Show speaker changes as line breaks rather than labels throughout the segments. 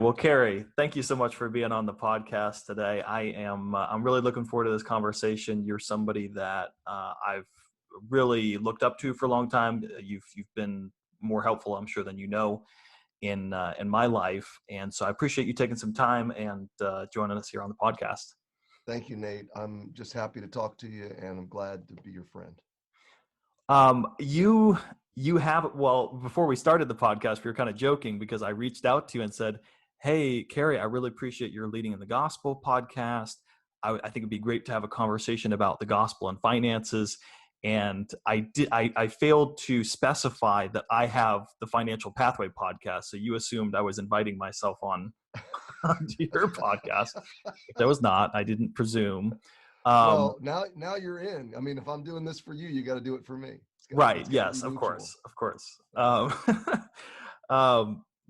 Well, Cary, thank you so much for being on the podcast today. I'm really looking forward to this conversation. You're somebody that I've really looked up to for a long time. You've been more helpful, I'm sure, than you know in my life, and so I appreciate you taking some time and joining us here on the podcast.
Thank you, Nate. I'm just happy to talk to you, and I'm glad to be your friend.
You have, well, before we started the podcast, we were kind of joking because I reached out to you and said, "Hey, Cary, I really appreciate your Leading in the Gospel podcast. I think it'd be great to have a conversation about the gospel and finances." And I failed to specify that I have the Financial Pathway podcast. So you assumed I was inviting myself on onto your podcast, which I was not. I didn't presume. Um,
Well, now you're in. I mean, if I'm doing this for you, you got to do it for me.
Right.
It's got to be
Yes, of
mutual.
course. Of course.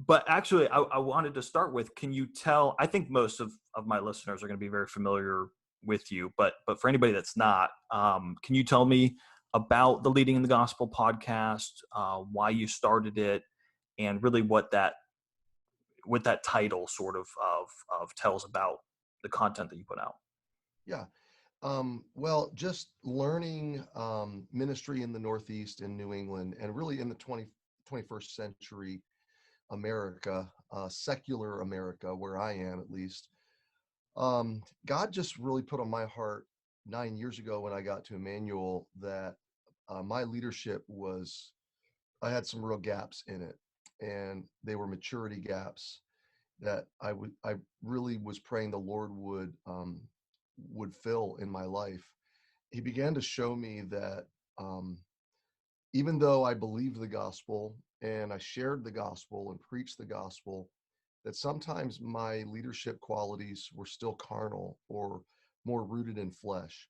But actually, I wanted to start with, can you tell, I think most of my listeners are going to be very familiar with you, but for anybody that's not, can you tell me about the Leading in the Gospel podcast, why you started it, and really what that title sort of tells about the content that you put out?
Yeah. Well, just learning ministry in the Northeast in New England, and really in the 21st century America, secular America, where I am at least. God just really put on my heart 9 years ago when I got to Emmanuel that my leadership I had some real gaps in it, and they were maturity gaps that I really was praying the Lord would fill in my life. He began to show me that um, even though I believed the gospel and I shared the gospel and preached the gospel, that sometimes my leadership qualities were still carnal or more rooted in flesh.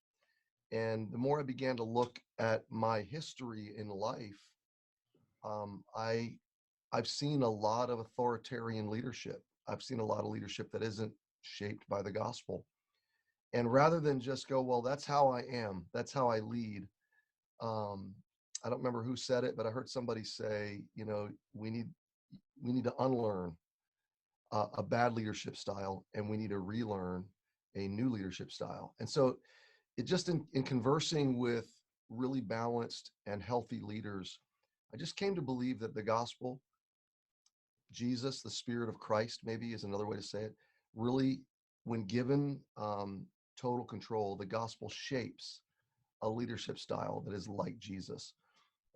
And the more I began to look at my history in life, um, I I've seen a lot of authoritarian leadership. I've seen a lot of leadership that isn't shaped by the gospel. And rather than just go, well, that's how I am, that's how I lead. Um, I don't remember who said it, but I heard somebody say, we need to unlearn a bad leadership style, and we need to relearn a new leadership style. And so, it just in conversing with really balanced and healthy leaders, I just came to believe that the gospel, Jesus, the Spirit of Christ, maybe is another way to say it, really, when given total control, the gospel shapes a leadership style that is like Jesus.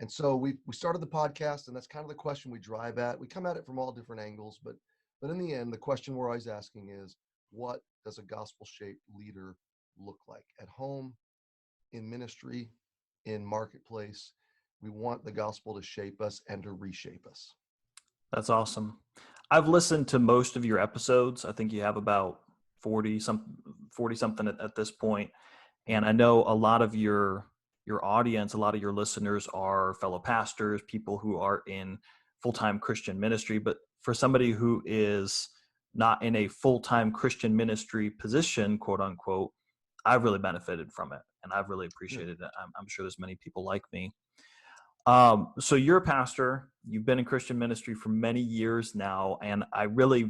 And so we started the podcast, and that's kind of the question we drive at. We come at it from all different angles, but in the end, the question we're always asking is, what does a gospel-shaped leader look like at home, in ministry, in marketplace? We want the gospel to shape us and to reshape us.
That's awesome. I've listened to most of your episodes. I think you have about 40 something at this point. And I know a lot of your audience, a lot of your listeners are fellow pastors, people who are in full-time Christian ministry. But for somebody who is not in a full-time Christian ministry position, quote unquote, I've really benefited from it and I've really
Good.
appreciated it. I'm sure there's many people like me. So you're a pastor, you've been in Christian ministry for many years now. And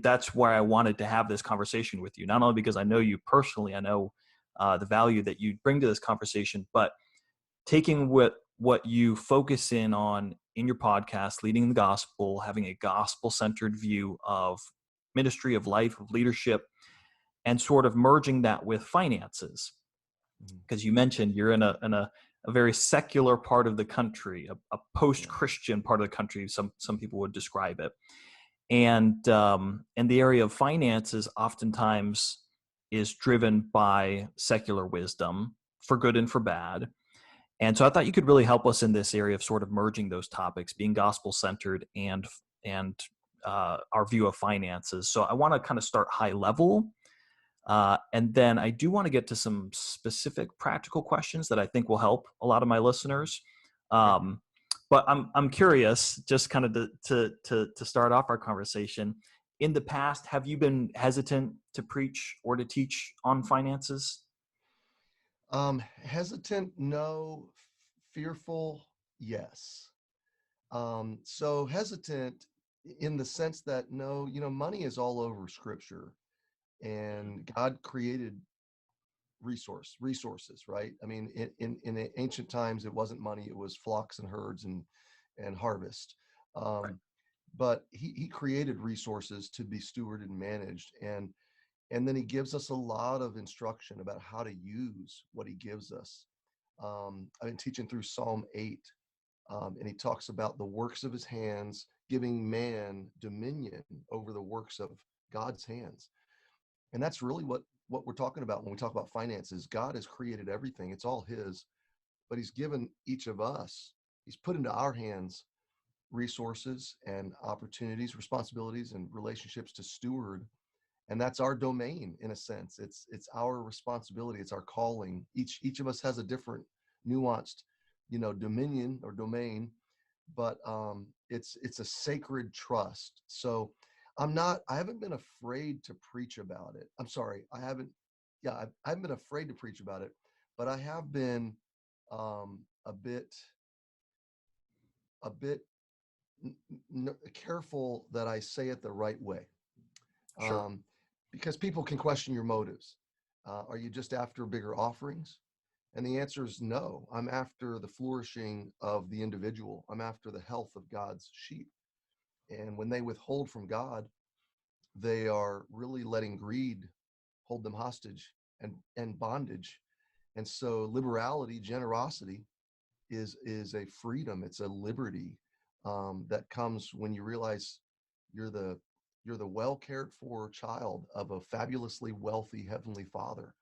that's where I wanted to have this conversation with you, not only because I know you personally, I know the value that you bring to this conversation, but taking what you focus in on in your podcast, Leading the Gospel, having a gospel-centered view of ministry, of life, of leadership, and sort of merging that with finances.
Mhm.
Because you mentioned you're in a very secular part of the country, a
Yeah.
post-Christian part of the country, some people would describe it. And the area of finances oftentimes is driven by secular wisdom, for good and for bad. And so I thought you could really help us in this area of sort of merging those topics, being gospel centered and our view of finances. So I want to kind of start high level, and then I do want to get to some specific practical questions that I think will help a lot of my listeners.
Okay.
Um, but I'm curious, just kind of to start off our conversation. In the past, have you been hesitant to preach or to teach on finances?
Hesitant, no. Fearful, yes. So hesitant in the sense that, no, money is all over scripture, and God created resources, right? I mean, in ancient times, it wasn't money, it was flocks and herds and harvest.
Right.
Um, but he created resources to be stewarded and managed, and then he gives us a lot of instruction about how to use what he gives us. I've been teaching through Psalm 8, and he talks about the works of his hands, giving man dominion over the works of God's hands. And that's really what we're talking about when we talk about finances. God has created everything, it's all his, but he's given each of us, he's put into our hands resources and opportunities, responsibilities, and relationships to steward. And that's our domain. In a sense, it's our responsibility, it's our calling. Each of us has a different nuanced, dominion or domain, but it's a sacred trust. So I haven't been afraid to preach about it. I'm sorry, I haven't been afraid to preach about it, but I have been a bit careful that I say it the right way,
Sure.
um, because people can question your motives. Are you just after bigger offerings? And the answer is no. I'm after the flourishing of the individual. I'm after the health of God's sheep. And when they withhold from God, they are really letting greed hold them hostage and bondage. And so liberality, generosity is a freedom. It's a liberty that comes when you realize you're the you're the well cared for child of a fabulously wealthy heavenly Father.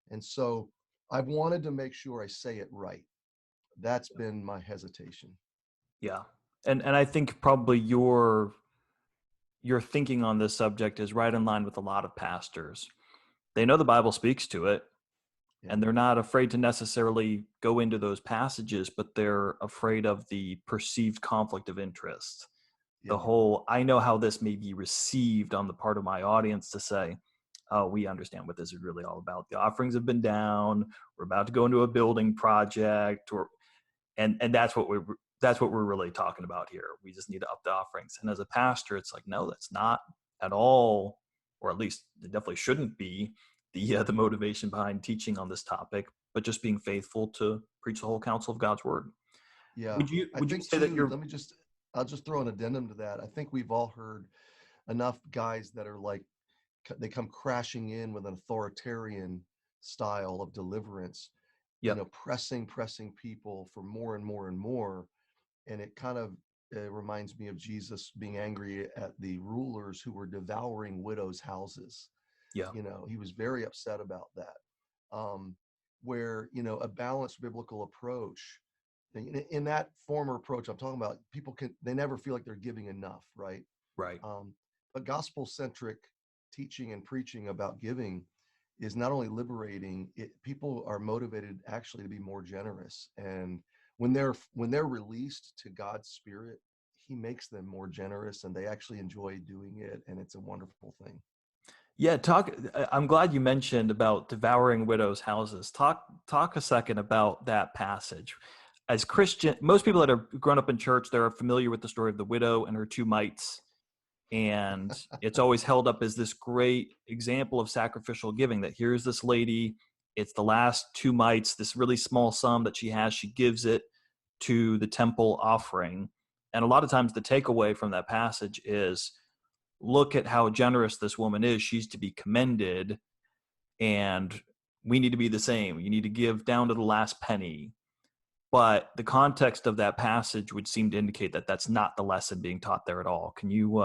And so I've wanted to make sure I say it right. That's been my hesitation.
Yeah. And I think probably your thinking on this subject is right in line with a lot of pastors. They know the Bible speaks to it,
Yeah.
and they're not afraid to necessarily go into those passages, but they're afraid of the perceived conflict of interest. The
Yeah.
whole, I know how this may be received on the part of my audience to say, oh, we understand what this is really all about. The offerings have been down. We're about to go into a building project, or and that's what we're really talking about here. We just need to up the offerings. And as a pastor, it's like, no, that's not at all, or at least it definitely shouldn't be the motivation behind teaching on this topic, but just being faithful to preach the whole counsel of God's word.
Yeah.
Would
I
you
think
say that
too,
you're
I'll just throw an addendum to that. I think we've all heard enough guys that are like, they come crashing in with an authoritarian style of deliverance,
yep,
pressing people for more and more and more. And it kind of reminds me of Jesus being angry at the rulers who were devouring widows' houses.
yeah,
He was very upset about that. Um, where, a balanced biblical approach, in that former approach I'm talking about, they never feel like they're giving enough, right?
right.
Um, but gospel centric teaching and preaching about giving is not only liberating, people are motivated actually to be more generous. And when they're released to God's spirit, he makes them more generous, and they actually enjoy doing it, and it's a wonderful thing.
Yeah, I'm glad you mentioned about devouring widows' houses. Talk a second about that passage. As Christian, most people that have grown up in church, they're familiar with the story of the widow and her two mites, and it's always held up as this great example of sacrificial giving. That here's this lady, it's the last two mites, this really small sum that she has, she gives it to the temple offering, and a lot of times the takeaway from that passage is, look at how generous this woman is. She's to be commended, and we need to be the same. You need to give down to the last penny. But the context of that passage would seem to indicate that that's not the lesson being taught there at all. Can you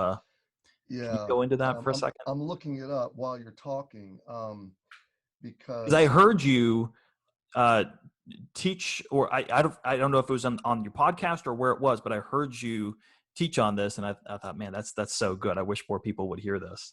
Yeah,
go into that for a
I'm
second?
I'm looking it up while you're talking,
Because I
because
heard you uh, teach, or I don't know if it was on your podcast or where it was, but I heard you teach on this, and I thought, man, that's so good. I wish more people would hear this.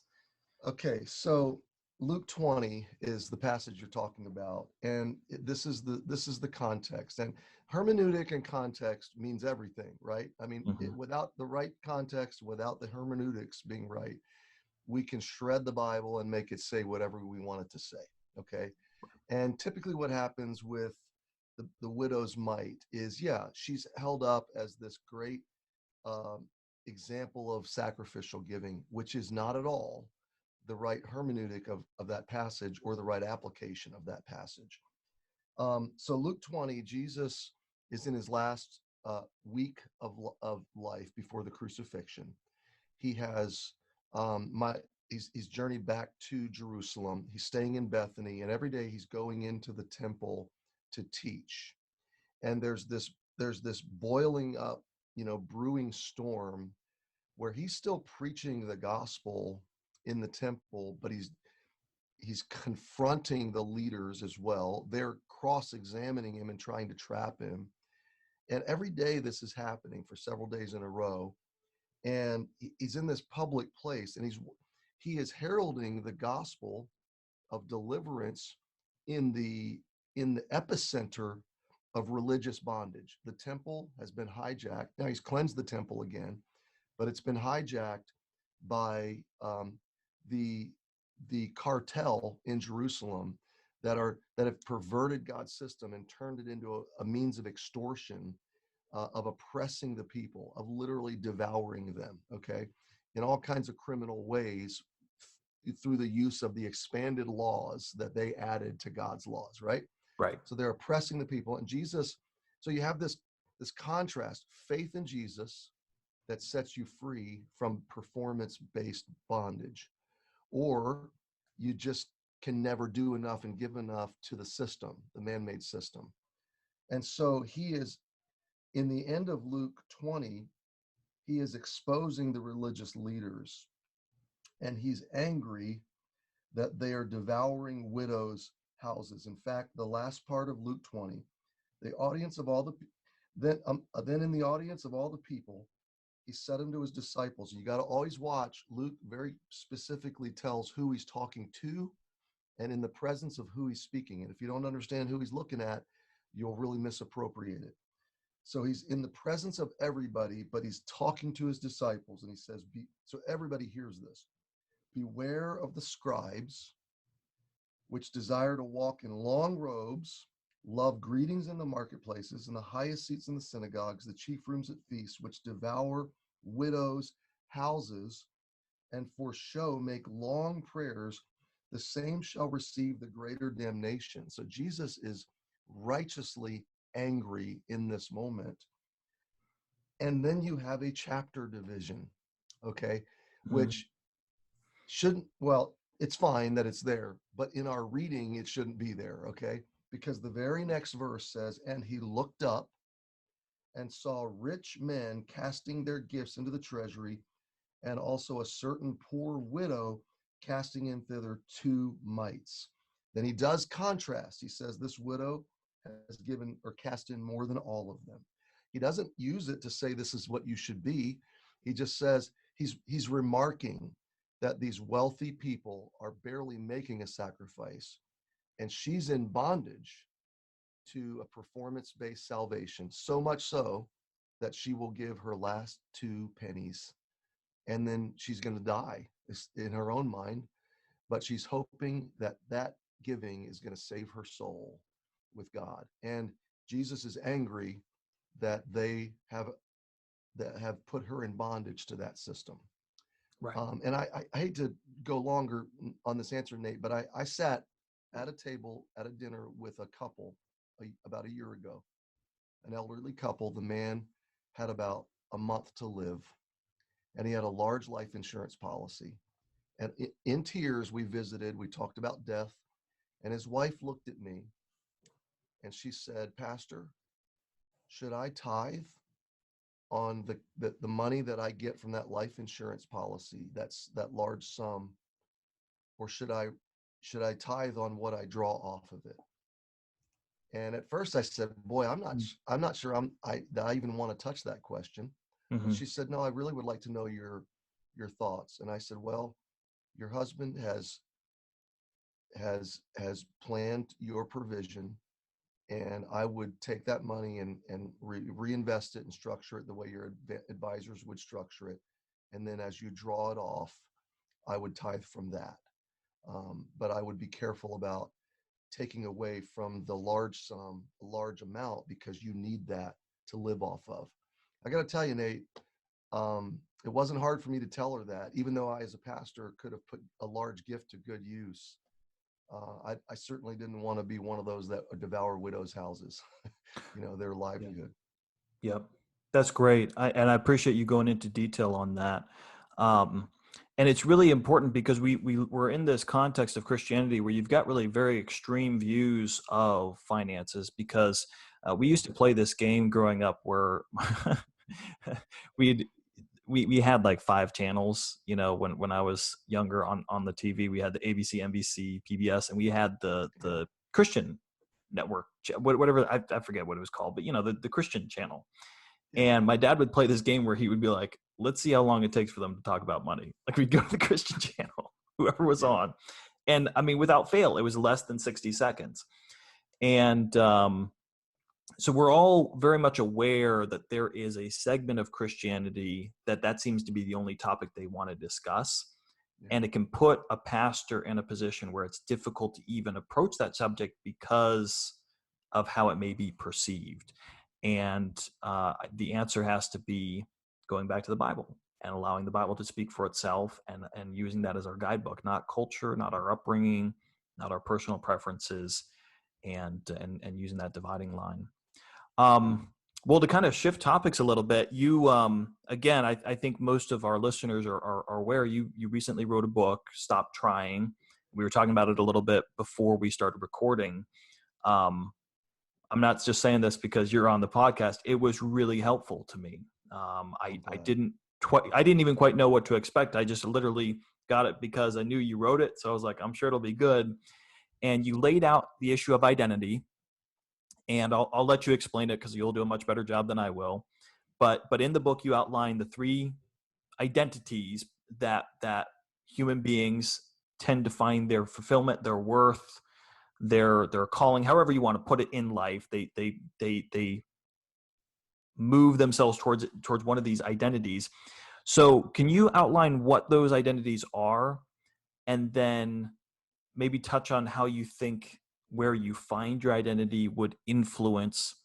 okay, so Luke 20 is the passage you're talking about, and this is the context. And hermeneutic and context means everything, right? I mean,
Hmm.
without the right context, without the hermeneutics being right, we can shred the Bible and make it say whatever we want it to say. Okay. And typically what happens with the widow's mite is, yeah, she's held up as this great example of sacrificial giving, which is not at all the right hermeneutic of that passage or the right application of that passage. So Luke 20, Jesus is in his last week of life before the crucifixion. He has he's journeyed back to Jerusalem. He's staying in Bethany, and every day he's going into the temple to teach. And there's this boiling up, brewing storm where he's still preaching the gospel in the temple, but he's confronting the leaders as well. They're cross-examining him and trying to trap him. And every day this is happening for several days in a row. And he's in this public place, and he is heralding the gospel of deliverance in the epicenter of religious bondage. The temple has been hijacked. Now he's cleansed the temple again, but it's been hijacked by the cartel in Jerusalem that have perverted God's system and turned it into a means of extortion, of oppressing the people, of literally devouring them, okay, in all kinds of criminal ways through the use of the expanded laws that they added to God's laws, right?
Right.
So they're oppressing the people. And Jesus, so you have this contrast, faith in Jesus that sets you free from performance-based bondage, or you just can never do enough and give enough to the system, the man-made system. And so he is, in the end of Luke 20, he is exposing the religious leaders, and he's angry that they are devouring widows' houses. In fact, the last part of Luke 20, the audience of all the then in the audience of all the people, he said unto his disciples. You got to always watch. Luke very specifically tells who he's talking to and in the presence of who he's speaking. And if you don't understand who he's looking at, you'll really misappropriate it. So he's in the presence of everybody, but he's talking to his disciples, and he says, so everybody hears this. Beware of the scribes, which desire to walk in long robes, love greetings in the marketplaces, and the highest seats in the synagogues, the chief rooms at feasts, which devour widows' houses, and for show make long prayers. The same shall receive the greater damnation. So Jesus is righteously angry in this moment. And then you have a chapter division, okay, which shouldn't, well, it's fine that it's there, but in our reading, it shouldn't be there, okay? Because the very next verse says, and he looked up and saw rich men casting their gifts into the treasury, and also a certain poor widow casting in thither 2 mites. Then he does contrast. He says this widow has given or cast in more than all of them. He doesn't use it to say this is what you should be. He just says he's remarking that these wealthy people are barely making a sacrifice, and she's in bondage to a performance-based salvation, so much so that she will give her last 2 pennies, and then she's going to die in her own mind, but she's hoping that that giving is going to save her soul with God. And Jesus is angry that they have put her in bondage to that system.
Right.
And I hate to go longer on this answer, Nate, but I sat at a table at a dinner with a couple about a year ago, an elderly couple. The man had about a month to live, and he had a large life insurance policy. And in tears, we visited, we talked about death, and his wife looked at me and she said, Pastor, should I tithe on the money that I get from that life insurance policy, that's that large sum, or should I tithe on what I draw off of it? And at first I said, boy, I'm not sure that I even want to touch that question.
Mm-hmm.
And she said, no, I really would like to know your thoughts. And I said, well, your husband has planned your provision, and I would take that money and reinvest it and structure it the way your advisors would structure it. And then as you draw it off, I would tithe from that. But I would be careful about taking away from the large sum, a large amount, because you need that to live off of. I got to tell you, Nate, it wasn't hard for me to tell her that, even though I, as a pastor, could have put a large gift to good use. I certainly didn't want to be one of those that devour widows' houses, their
Yeah.
livelihood.
Yep. That's great. And I appreciate you going into detail on that. Um, and it's really important because we're in this context of Christianity where you've got really very extreme views of finances because we used to play this game growing up where we'd, we had like 5 channels, when I was younger on the TV. We had the ABC, NBC, PBS, and we had the Christian network, whatever, I forget what it was called, but the Christian channel.
Yeah.
And my dad would play this game where he would be like, let's see how long it takes for them to talk about money. Like we'd go to the Christian channel, whoever was
Yeah.
on. And I mean, without fail, it was less than 60 seconds. And so we're all very much aware that there is a segment of Christianity that seems to be the only topic they want to discuss.
Yeah.
And it can put a pastor in a position where it's difficult to even approach that subject because of how it may be perceived. And the answer has to be going back to the Bible and allowing the Bible to speak for itself, and using that as our guidebook, not culture, not our upbringing, not our personal preferences, and using that dividing line. Well, to kind of shift topics a little bit, you again, I think most of our listeners are aware you recently wrote a book, Stop Trying. We were talking about it a little bit before we started recording. Um, I'm not just saying this because you're on the podcast. It was really helpful to me. I didn't even quite know what to expect. I just literally got it because I knew you wrote it. So I was like, I'm sure it'll be good. And you laid out the issue of identity, and I'll let you explain it because you'll do a much better job than I will. But in the book, you outline the 3 identities that human beings tend to find their fulfillment, their worth, their calling, however you want to put it in life. They move themselves towards one of these identities. So can you outline what those identities are, and then maybe touch on how you think where you find your identity would influence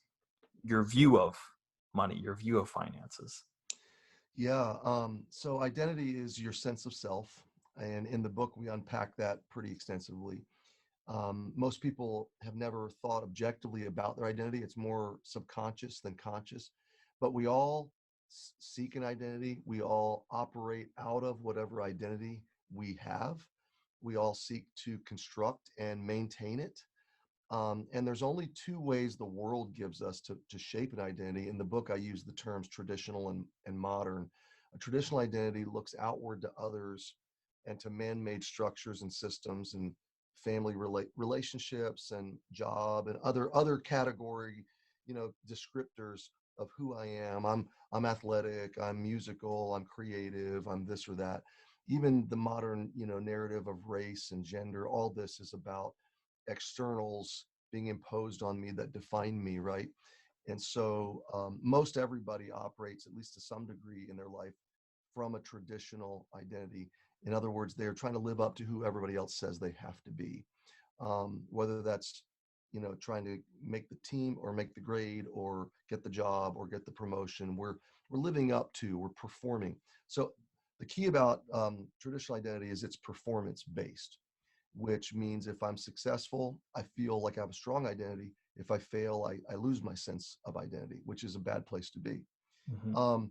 your view of money, your view of finances?
Yeah. So identity is your sense of self. And in the book, we unpack that pretty extensively. Most people have never thought objectively about their identity. It's more subconscious than conscious, but we all seek an identity. We all operate out of whatever identity we have. We all seek to construct and maintain it. And there's only 2 ways the world gives us to shape an identity. In the book, I use the terms traditional and modern. A traditional identity looks outward to others and to man-made structures and systems and family relationships and job and other category, descriptors of who I am. I'm athletic, I'm musical, I'm creative, I'm this or that. Even the modern, narrative of race and gender, all this is about externals being imposed on me that define me, right? And so most everybody operates, at least to some degree in their life, from a traditional identity. In other words, they're trying to live up to who everybody else says they have to be. Whether that's, trying to make the team or make the grade or get the job or get the promotion, we're living up to, we're performing. So the key about traditional identity is it's performance based, which means if I'm successful, I feel like I have a strong identity. If I fail, I lose my sense of identity, which is a bad place to be.
Mm-hmm.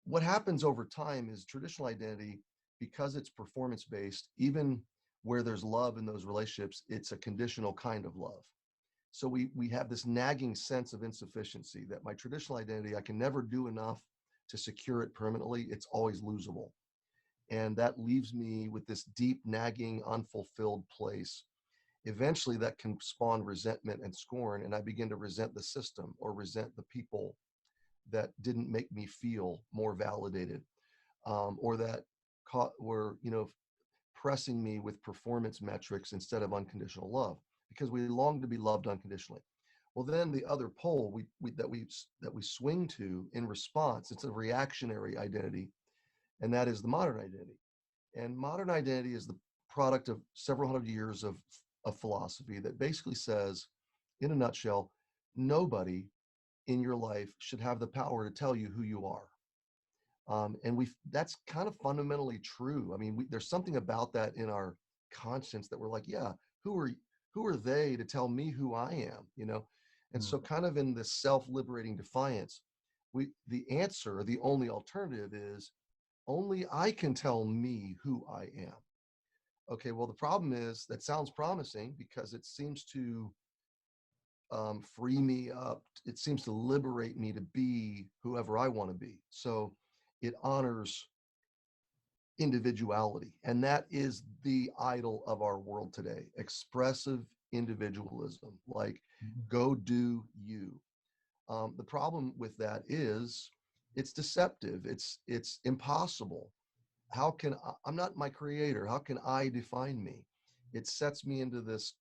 What happens over time is traditional identity, because it's performance based, even where there's love in those relationships, it's a conditional kind of love. So we have this nagging sense of insufficiency that my traditional identity, I can never do enough to secure it permanently. It's always losable. And that leaves me with this deep, nagging, unfulfilled place. Eventually, that can spawn resentment and scorn, and I begin to resent the system or resent the people that didn't make me feel more validated, or that were, pressing me with performance metrics instead of unconditional love, because we long to be loved unconditionally. Well, then the other pole that we swing to in response, it's a reactionary identity, and that is the modern identity. And modern identity is the product of several hundred years of philosophy that basically says, in a nutshell, nobody in your life should have the power to tell you who you are. And that's kind of fundamentally true. I mean, there's something about that in our conscience that we're like, yeah, who are they to tell me who I am, you know? And
Mm.
so kind of in this self-liberating defiance, the answer, the only alternative is only I can tell me who I am. Okay, well, the problem is that sounds promising because it seems to free me up. It seems to liberate me to be whoever I want to be. So it honors individuality. And that is the idol of our world today, expressive individualism, like
Mhm.
go do you. The problem with that is it's deceptive. It's impossible. How can I'm not my creator? How can I define me? It sets me into this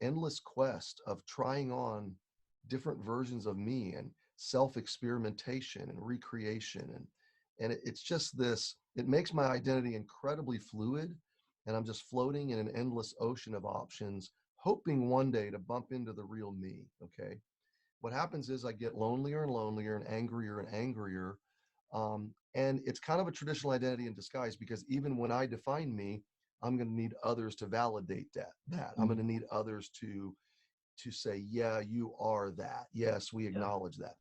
endless quest of trying on different versions of me and self-experimentation and recreation, and it's just this, it makes my identity incredibly fluid, and I'm just floating in an endless ocean of options, hoping one day to bump into the real me. Okay, what happens is I get lonelier and lonelier and angrier. And it's kind of a traditional identity in disguise, because even when I define me, I'm going to need others to validate that I'm going
Mm.
to need others to say, yeah, you are that. Yes, we
Yeah.
acknowledge that.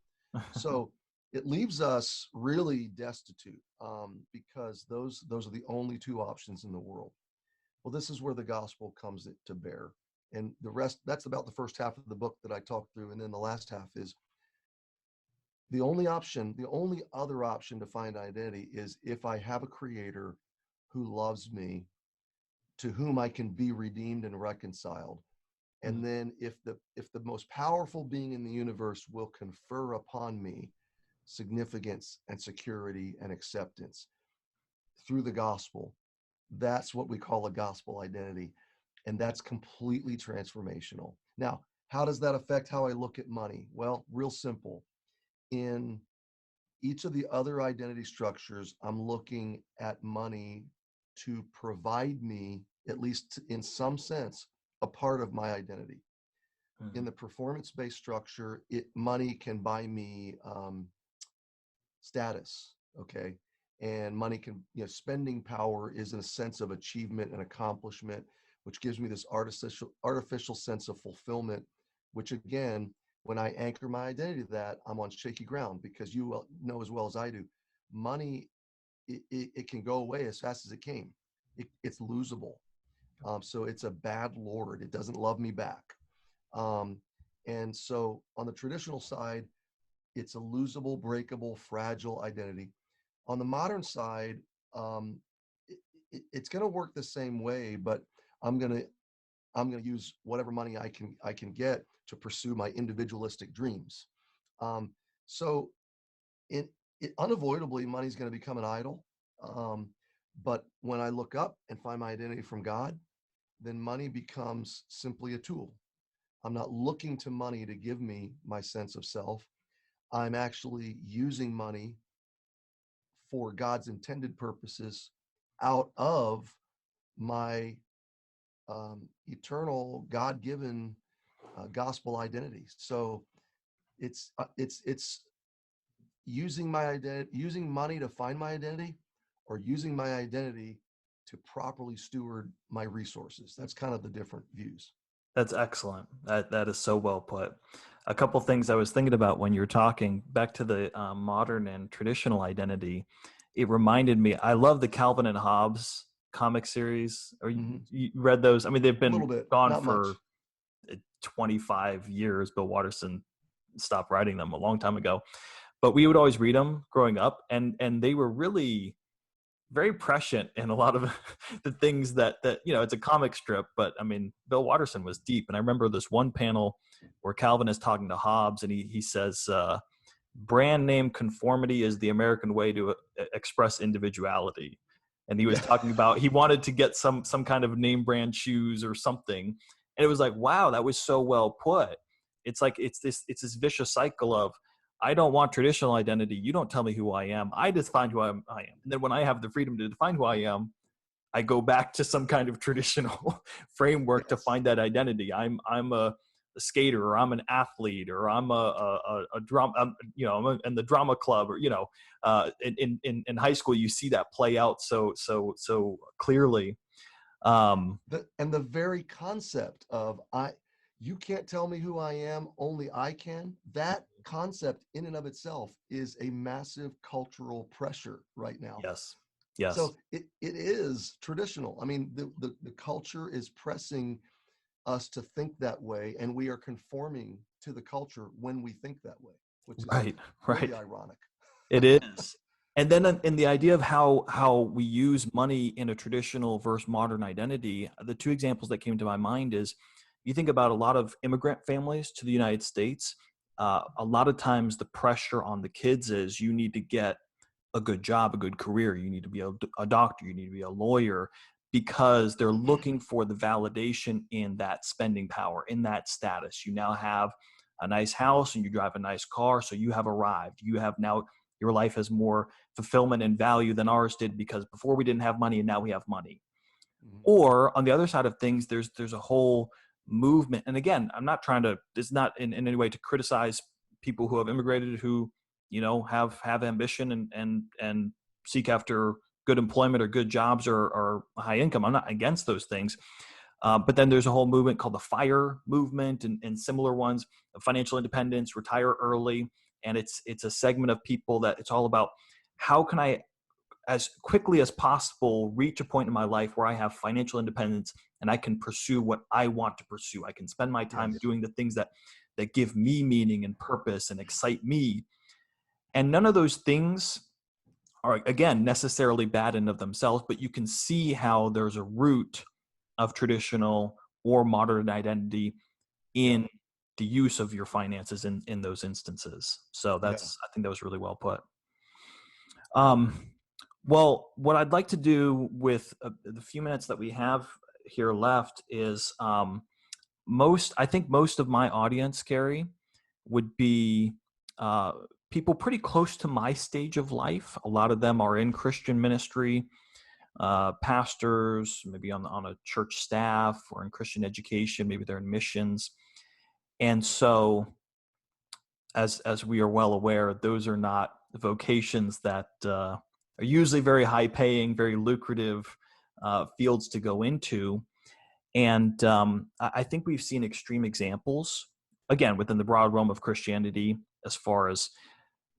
So it leaves us really destitute, because those are the only two options in the world. Well, this is where the gospel comes to bear. And the rest, that's about the first half of the book that I talked through. And then the last half is the only other option to find identity is if I have a creator who loves me, to whom I can be redeemed and reconciled.
Mm.
And then if the most powerful being in the universe will confer upon me significance and security and acceptance through the gospel, that's what we call a gospel identity. And that's completely transformational. Now, how does that affect how I look at money? Well, real simple. In each of the other identity structures, I'm looking at money to provide me, at least in some sense, a part of my identity. In
Mhm.
the performance-based structure, money can buy me status, okay? And money can, spending power is in a sense of achievement and accomplishment, which gives me this artificial sense of fulfillment, which again, when I anchor my identity to that, I'm on shaky ground, because you know as well as I do, money, it can go away as fast as it came. It's losable. So it's a bad lord. It doesn't love me back. Um, and so on the traditional side, it's a losable, breakable, fragile identity. On the modern side, um, it's going to work the same way, but I'm going to use whatever money I can get to pursue my individualistic dreams. Um, so it unavoidably, money's going to become an idol. Um, but when I look up and find my identity from God, then money becomes simply a tool. I'm not looking to money to give me my sense of self. I'm actually using money for God's intended purposes out of my eternal, God-given gospel identity. So it's using my identity, using money to find my identity, or using my identity to properly steward my resources. That's kind of the different views.
That's excellent. That is so well put. A couple things I was thinking about when you were talking back to the modern and traditional identity. It reminded me. I love the Calvin and Hobbes comic series. Or
Hmm.
you read those? I mean, they've
A
been
little bit,
gone
not
for
much.
25 years. Bill Watterson stopped writing them a long time ago, but we would always read them growing up, and they were really very prescient in a lot of the things that it's a comic strip, but I mean, Bill Watterson was deep. And I remember this one panel where Calvin is talking to Hobbes, and he says, brand name conformity is the American way to express individuality. And he was
Yeah.
talking about, he wanted to get some kind of name brand shoes or something. And it was like, wow, that was so well put. It's like, it's this vicious cycle of, I don't want traditional identity. You don't tell me who I am. I define who I am. And then when I have the freedom to define who I am, I go back to some kind of traditional framework to
Yes.
find that identity. I'm a a skater, or I'm an athlete, or I'm a drum, I'm in the drama club, or in high school you see that play out so clearly.
And the very concept of you can't tell me who I am, only I can. That concept in and of itself is a massive cultural pressure right now.
Yes, yes,
So it is traditional. I mean, the culture is pressing us to think that way, and we are conforming to the culture when we think that way, which is
right,
really
right.
ironic.
It is. And then in the idea of how we use money in a traditional versus modern identity, the two examples that came to my mind is, you think about a lot of immigrant families to the United States. A lot of times the pressure on the kids is, you need to get a good job, a good career. You need to be a doctor. You need to be a lawyer, because they're looking for the validation in that spending power, in that status. You now have a nice house and you drive a nice car, so you have arrived. You have now, your life has more fulfillment and value than ours did, because before we didn't have money and now we have money.
Mhm.
Or on the other side of things, there's a whole movement. And again, I'm not trying to, it's not in any way to criticize people who have immigrated, who, have ambition and seek after good employment or good jobs, or high income. I'm not against those things. But then there's a whole movement called the FIRE movement, and similar ones, financial independence, retire early. And it's a segment of people that it's all about, how can I, as quickly as possible, reach a point in my life where I have financial independence and I can pursue what I want to pursue. I can spend my time
Yes.
doing the things that give me meaning and purpose and excite me. And none of those things are, again, necessarily bad in of themselves, but you can see how there's a root of traditional or modern identity
Yeah.
in the use of your finances in those instances. So
Yeah.
I think that was really well put. Um, well, what I'd like to do with the few minutes that we have here left is, I think most of my audience, Cary, would be uh, people pretty close to my stage of life. A lot of them are in Christian ministry, pastors, maybe on a church staff, or in Christian education, maybe they're in missions. And so, as we are well aware, those are not vocations that are usually very high paying, very lucrative fields to go into. And I think we've seen extreme examples, again, within the broad realm of Christianity, as far as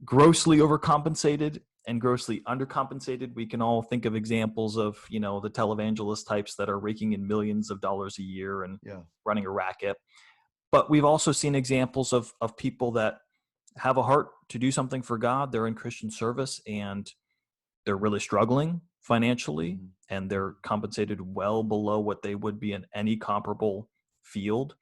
grossly overcompensated and grossly undercompensated. We can all think of examples of, the televangelist types that are raking in millions of dollars a year and
Yeah.
running a racket. But we've also seen examples of people that have a heart to do something for God. They're in Christian service and they're really struggling financially,
Mhm.
and they're compensated well below what they would be in any comparable field.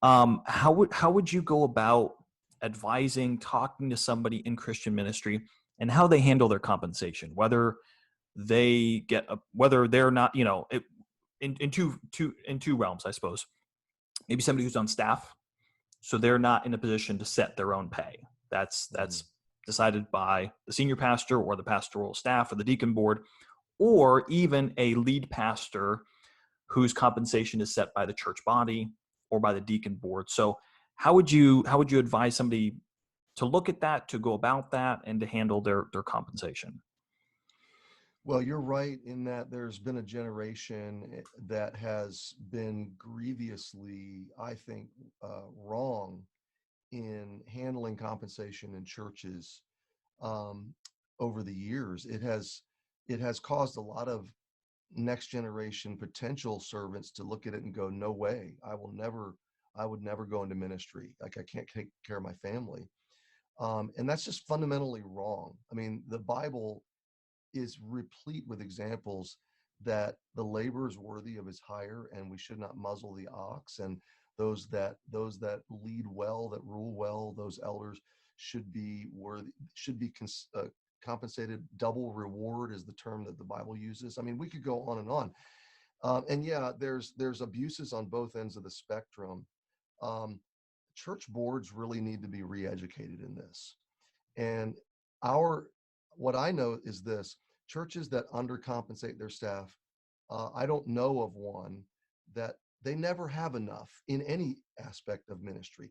How would you go about advising, talking to somebody in Christian ministry, and how they handle their compensation, whether whether they're not, in two realms, I suppose. Maybe somebody who's on staff, so they're not in a position to set their own pay. That's
Mhm.
decided by the senior pastor or the pastoral staff or the deacon board, or even a lead pastor whose compensation is set by the church body or by the deacon board. So how would you advise somebody to look at that, to go about that, and to handle their compensation?
Well, you're right in that there's been a generation that has been grievously, I think, wrong in handling compensation in churches um, over the years. It has caused a lot of next generation potential servants to look at it and go, "No way! I would never go into ministry. Like I can't take care of my family." And that's just fundamentally wrong. I mean, the Bible is replete with examples that the labor is worthy of his hire, and we should not muzzle the ox. And those that lead well, that rule well, those elders should be worthy, compensated. Double reward is the term that the Bible uses. I mean, we could go on and on. And yeah, there's abuses on both ends of the spectrum. Um, Church boards really need to be re-educated in this. And our what I know is this: churches that undercompensate their staff, I don't know of one that they never have enough in any aspect of ministry.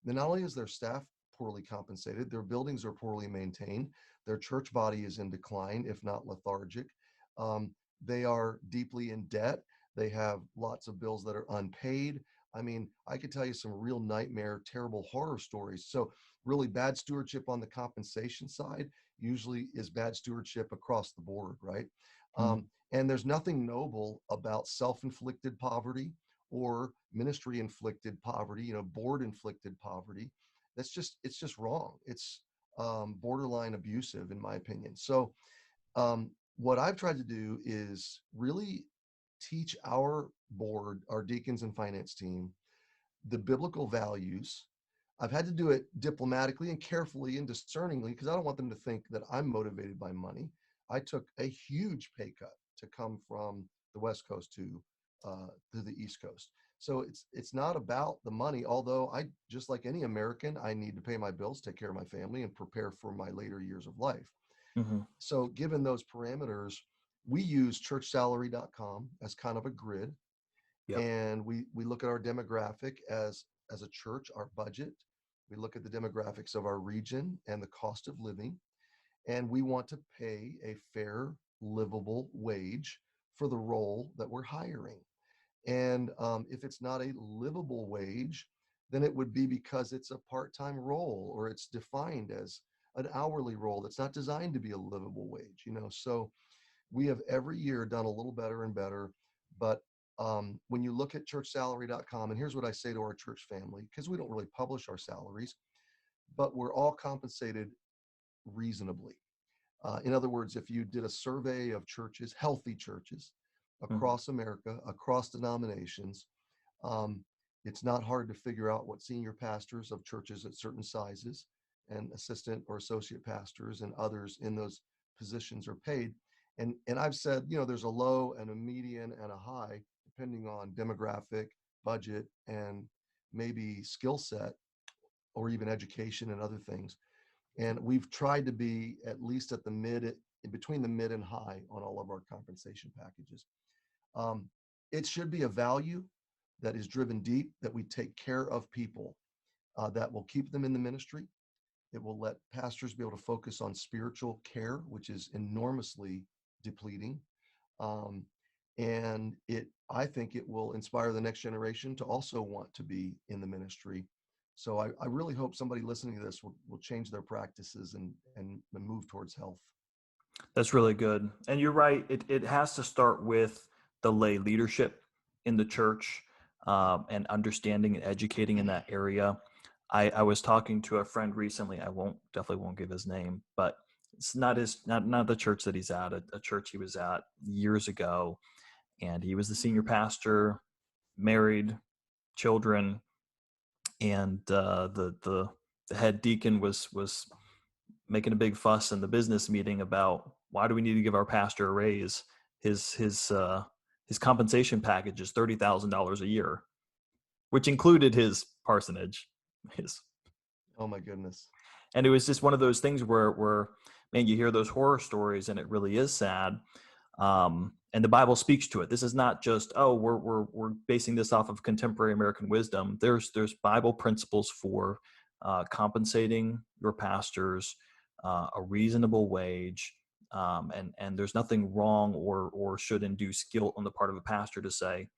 Not only is their staff poorly compensated, their buildings are poorly maintained, their church body is in decline, if not lethargic. Um, they are deeply in debt. They have lots of bills that are unpaid. I mean, I could tell you some real nightmare, terrible horror stories. So, really bad stewardship on the compensation side usually is bad stewardship across the board, right?
Mm.
And there's nothing noble about self-inflicted poverty or ministry inflicted poverty, board inflicted poverty. It's just wrong. It's borderline abusive, in my opinion. So, what I've tried to do is really teach our board, our deacons and finance team, the biblical values. I've had to do it diplomatically and carefully and discerningly because I don't want them to think that I'm motivated by money. I took a huge pay cut to come from the West Coast to the East Coast. So it's not about the money, although I, just like any American, I need to pay my bills, take care of my family, and prepare for my later years of life.
Hmm.
So given those parameters, we use churchsalary.com as kind of a grid,
Yep.
and we look at our demographic as a church, our budget. We look at the demographics of our region and the cost of living, and we want to pay a fair, livable wage for the role that we're hiring. And if it's not a livable wage, then it would be because it's a part-time role or it's defined as an hourly role that's not designed to be a livable wage. So we have every year done a little better and better. But when you look at churchsalary.com, and here's what I say to our church family, because we don't really publish our salaries, but we're all compensated reasonably. In other words, if you did a survey of churches, healthy churches
Hmm.
across America, across denominations, um, it's not hard to figure out what senior pastors of churches at certain sizes and assistant or associate pastors and others in those positions are paid. And I've said, there's a low and a median and a high, depending on demographic, budget, and maybe skill set or even education and other things. And we've tried to be at least at the between the mid and high on all of our compensation packages. Um, it should be a value that is driven deep, that we take care of people, that will keep them in the ministry. It will let pastors be able to focus on spiritual care, which is enormously depleting. Um, and I think it will inspire the next generation to also want to be in the ministry. So I really hope somebody listening to this will change their practices and move towards health.
That's really good. And you're right. It has to start with the lay leadership in the church, and understanding and educating in that area. I was talking to a friend recently. I definitely won't give his name, but it's not the church that he's at, a church he was at years ago. And he was the senior pastor, married, children, and the head deacon was making a big fuss in the business meeting about why do we need to give our pastor a raise. His compensation package is $30,000 a year, which included his parsonage. His
Oh my goodness.
And it was just one of those things where man, you hear those horror stories and it really is sad. And the Bible speaks to it. This is not just, oh, we're basing this off of contemporary American wisdom. There's Bible principles for compensating your pastors a reasonable wage, and there's nothing wrong or should induce guilt on the part of a pastor to say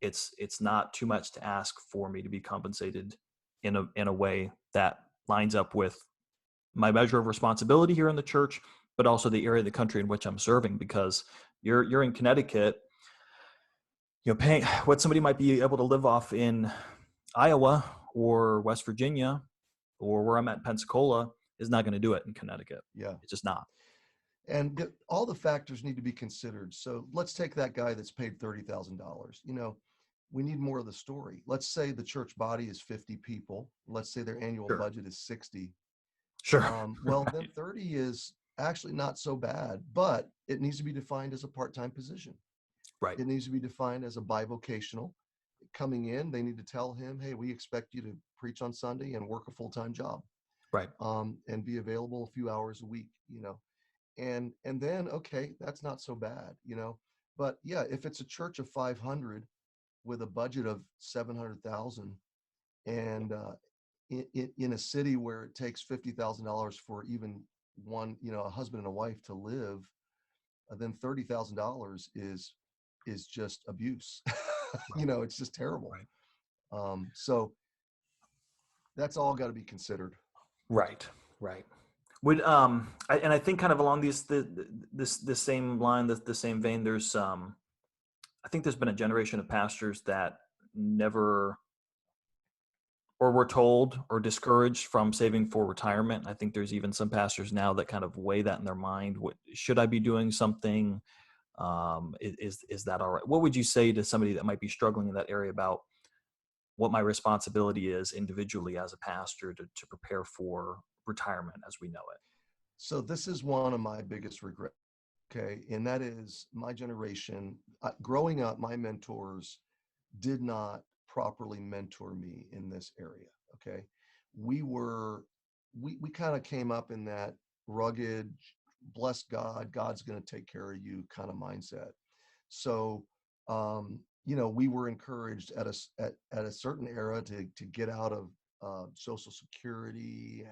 it's not too much to ask for me to be compensated in a way that lines up with my measure of responsibility here in the church, but also the area of the country in which I'm serving. Because you're in Connecticut, paying what somebody might be able to live off in Iowa or West Virginia or where I'm at in Pensacola is not going to do it in Connecticut.
Yeah.
It's just not.
And all the factors need to be considered. So let's take that guy that's paid $30,000. We need more of the story. Let's say the church body is 50 people. Let's say their annual
Sure.
budget is 60.
Sure.
Well, then 30 is actually not so bad, but it needs to be defined as a part-time position.
Right.
It needs to be defined as a bivocational. Coming in, they need to tell him, hey, we expect you to preach on Sunday and work a full-time job,
Right.
and be available a few hours a week. And then, okay, that's not so bad. But yeah, if it's a church of 500 with a budget of 700,000, and in a city where it takes $50,000 for even one, a husband and a wife to live, then $30,000 is just abuse.
Right.
It's just terrible.
Right.
So that's all got to be considered.
Right. Right. Would and I think kind of along this same line, the same vein, there's I think there's been a generation of pastors that never or were told or discouraged from saving for retirement. I think there's even some pastors now that kind of weigh that in their mind. What should I be doing something? Is that all right? What would you say to somebody that might be struggling in that area about what my responsibility is individually as a pastor to prepare for retirement as we know it?
So this is one of my biggest regrets. Okay. And that is my generation. Growing up, my mentors did not properly mentor me in this area. Okay. We were, we kind of came up in that rugged, bless God, God's going to take care of you kind of mindset. So, we were encouraged at a certain era to get out of Social Security,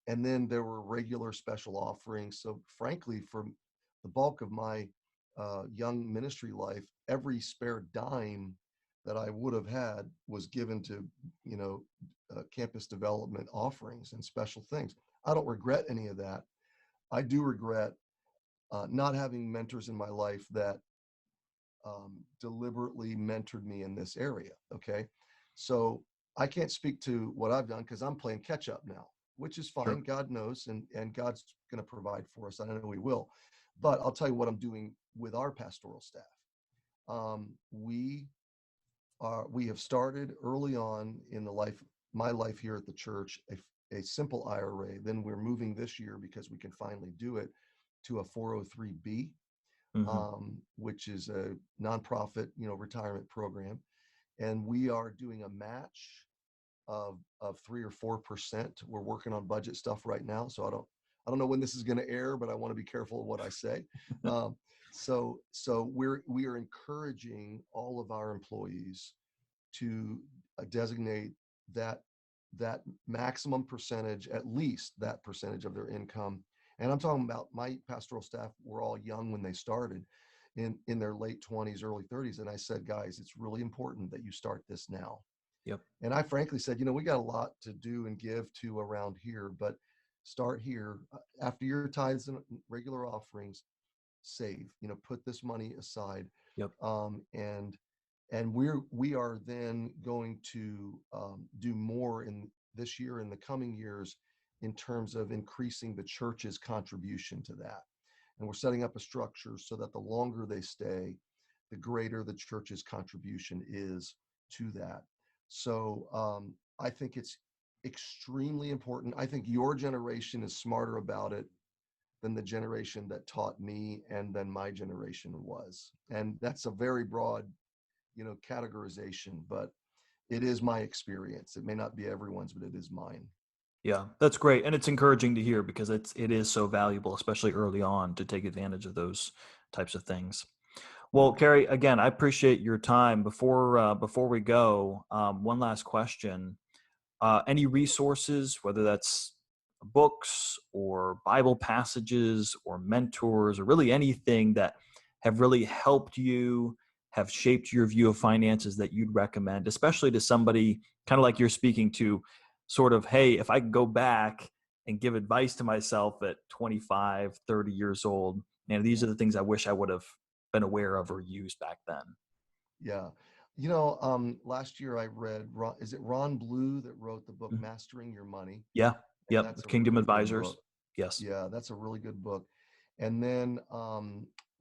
and then there were regular special offerings. So, frankly, for the bulk of my young ministry life, every spare dime that I would have had was given to, campus development offerings and special things. I don't regret any of that. I do regret not having mentors in my life that deliberately mentored me in this area. Okay. So I can't speak to what I've done because I'm playing catch up now, which is fine.
Sure.
God knows, and God's going to provide for us. I know He will. But I'll tell you what I'm doing with our pastoral staff. We have started early on in my life here at the church, a simple IRA. Then we're moving this year because we can finally do it to a 403B,
Hmm.
which is a nonprofit, retirement program. And we are doing a match of 3 or 4%. We're working on budget stuff right now, so I don't know when this is going to air, but I want to be careful of what I say. Um, so we are encouraging all of our employees to designate that that maximum percentage, at least that percentage of their income. And I'm talking about my pastoral staff were all young when they started in their late 20s, early 30s. And I said, guys, it's really important that you start this now.
Yep.
And I frankly said, we got a lot to do and give to around here, but start here. After your tithes and regular offerings, save, put this money aside.
Yep.
And we are then going to do more in this year and the coming years in terms of increasing the church's contribution to that. And we're setting up a structure so that the longer they stay, the greater the church's contribution is to that. So I think it's extremely important. I think your generation is smarter about it than the generation that taught me and then my generation was. And that's a very broad, categorization, but it is my experience. It may not be everyone's, but it is mine.
Yeah, that's great, and it's encouraging to hear because it is so valuable, especially early on, to take advantage of those types of things. Well, Cary, again, I appreciate your time. Before we go, one last question: any resources, whether that's books or Bible passages or mentors or really anything that have really helped you, have shaped your view of finances that you'd recommend, especially to somebody kind of like you're speaking to, sort of, hey, if I could go back and give advice to myself at 25, 30 years old, man, these are the things I wish I would have been aware of or used back then.
Yeah. Last year I read, is it Ron Blue that wrote the book
Mhm.
Mastering Your Money?
Yeah.
And
Yep.
that's a
Kingdom
really good
Advisors.
book.
Yes.
Yeah, that's a really good book. And then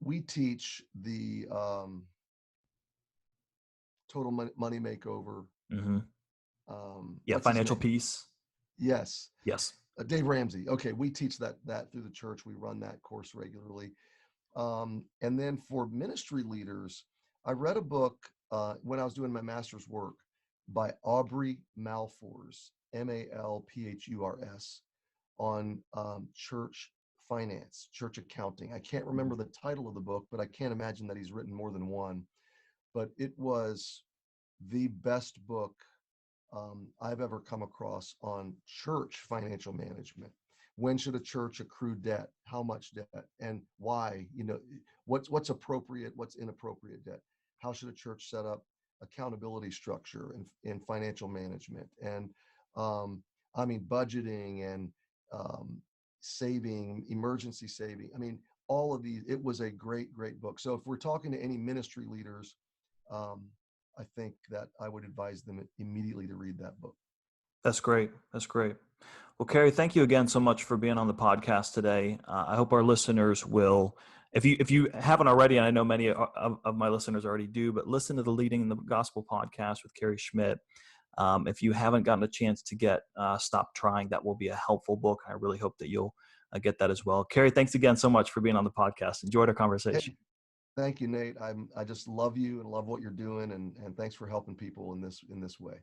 we teach the Total Money Makeover.
Hmm. Yeah.
What's his
Financial
name?
Peace.
Yes,
Yes.
Dave Ramsey. Okay, we teach that through the church. We run that course regularly. And then for ministry leaders, I read a book when I was doing my master's work by Aubrey Malphurs, Malphurs, on church finance, church accounting. I can't remember the title of the book, but I can't imagine that he's written more than one. but it was the best book I've ever come across on church financial management. When should a church accrue debt? How much debt? And why? What's appropriate? What's inappropriate debt? How should a church set up accountability structure in financial management? And budgeting and saving, emergency saving. All of these. It was a great, great book. So if we're talking to any ministry leaders, I think that I would advise them immediately to read that book.
That's great. That's great. Well, Cary, thank you again so much for being on the podcast today. I hope our listeners will, if you haven't already, and I know many of my listeners already do, but listen to the Leading in the Gospel podcast with Cary Schmidt. If you haven't gotten a chance to get Stop Trying, that will be a helpful book. I really hope that you'll get that as well. Cary, thanks again so much for being on the podcast. Enjoyed our conversation.
Hey, thank you, Nate. I just love you and love what you're doing, and thanks for helping people in this way.